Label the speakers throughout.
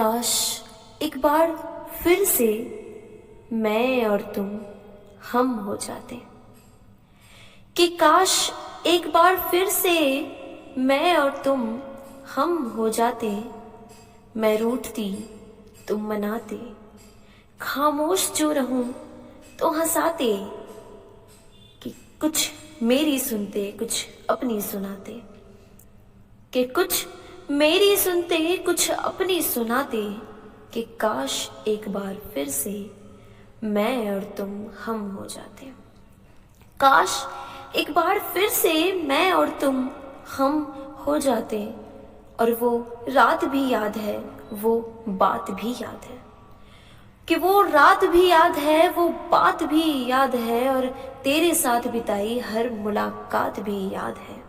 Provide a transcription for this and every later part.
Speaker 1: काश एक बार फिर से मैं और तुम हम हो जाते, कि काश एक बार फिर से मैं और तुम हम हो जाते। मैं रूठती तुम मनाते, खामोश जो रहूं तो हंसाते, कि कुछ मेरी सुनते कुछ अपनी सुनाते, कि कुछ मेरी सुनते कुछ अपनी सुनाते, कि काश एक बार फिर से मैं और तुम हम हो जाते। काश एक बार फिर से मैं और तुम हम हो जाते, और वो रात भी याद है, वो बात भी याद है, कि वो रात भी याद है, वो बात भी याद है, और तेरे साथ बिताई हर मुलाकात भी याद है,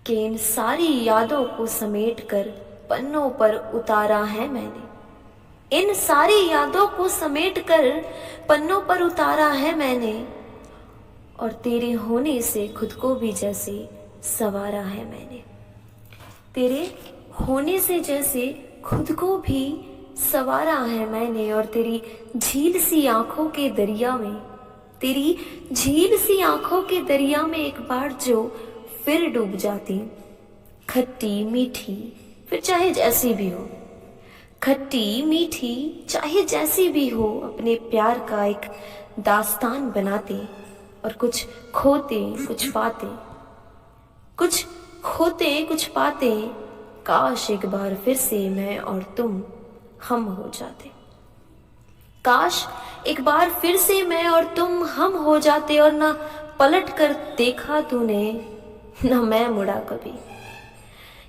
Speaker 1: कि इन सारी यादों को समेट कर पन्नों पर उतारा है मैंने। इन सारी यादों को समेट कर पन्नों पर उतारा है मैंने, और तेरे होने से खुद को भी जैसे संवारा है मैंने। तेरे होने से जैसे खुद को भी संवारा है मैंने, और तेरी झील सी आंखों के दरिया में, तेरी झील सी आंखों के दरिया में एक बार जो फिर डूब जाती। खट्टी मीठी फिर चाहे जैसी भी हो, खट्टी मीठी चाहे जैसी भी हो, अपने प्यार का एक दास्तान बनाते, और कुछ खोते कुछ पाते, कुछ खोते कुछ पाते। काश एक बार फिर से मैं और तुम हम हो जाते। काश एक बार फिर से मैं और तुम हम हो जाते, और ना पलट कर देखा तूने ना मैं मुड़ा कभी,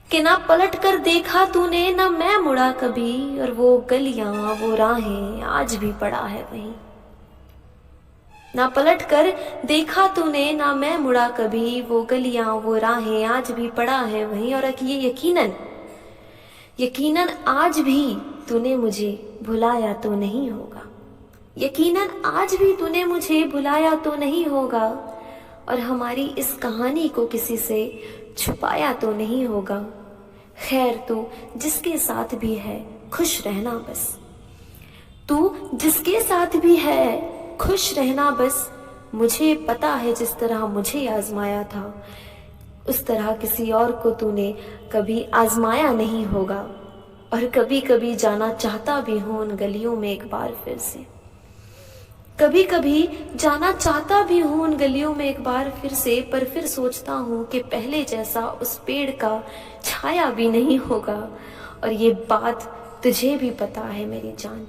Speaker 1: कि ना पलट कर देखा तूने ना मैं मुड़ा कभी, और वो गलियां वो राहें आज भी पड़ा है वहीं। ना पलट कर देखा तूने ना मैं मुड़ा कभी, वो गलियां वो राहें आज भी पड़ा है वहीं, और ये यकीनन यकीनन आज भी तूने मुझे भुलाया तो नहीं होगा, यकीनन आज भी तूने मुझे भुलाया तो नहीं होगा, और हमारी इस कहानी को किसी से छुपाया तो नहीं होगा। खैर तू जिसके साथ भी है खुश रहना बस, तू जिसके साथ भी है खुश रहना बस। मुझे पता है जिस तरह मुझे आजमाया था, उस तरह किसी और को तूने कभी आजमाया नहीं होगा, और कभी कभी जाना चाहता भी हूं उन गलियों में एक बार फिर से, कभी कभी जाना चाहता भी हूं उन गलियों में एक बार फिर से, पर फिर सोचता हूं कि पहले जैसा उस पेड़ का छाया भी नहीं होगा। और ये बात तुझे भी पता है मेरी जान,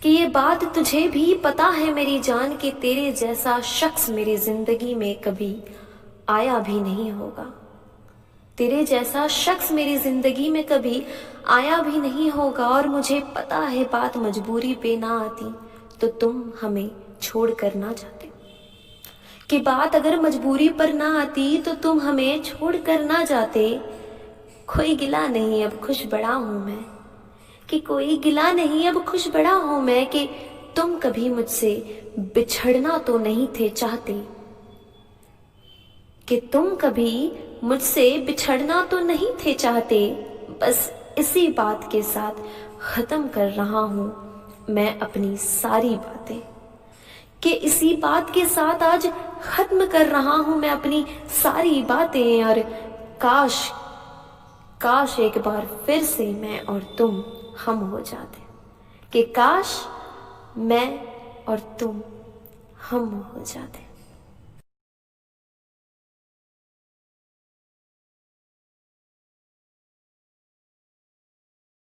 Speaker 1: कि ये बात तुझे भी पता है मेरी जान, कि तेरे जैसा शख्स मेरी जिंदगी में कभी आया भी नहीं होगा। तेरे जैसा शख्स मेरी जिंदगी में कभी आया भी नहीं होगा, और मुझे पता है बात मजबूरी पे ना आती तो तुम हमें छोड़ कर ना जाते, कि बात अगर मजबूरी पर ना आती तो तुम हमें छोड़ कर ना जाते। कोई गिला नहीं अब खुश बड़ा हूं मैं, कि कोई गिला नहीं अब खुश बड़ा हूं मैं, कि तुम कभी मुझसे बिछड़ना तो नहीं थे चाहते, कि तुम कभी मुझसे बिछड़ना तो नहीं थे चाहते। बस इसी बात के साथ खत्म कर रहा हूं मैं अपनी सारी बातें, कि इसी बात के साथ आज खत्म कर रहा हूं मैं अपनी सारी बातें। और काश काश एक बार फिर से मैं और तुम हम हो जाते, कि काश मैं और तुम हम हो जाते।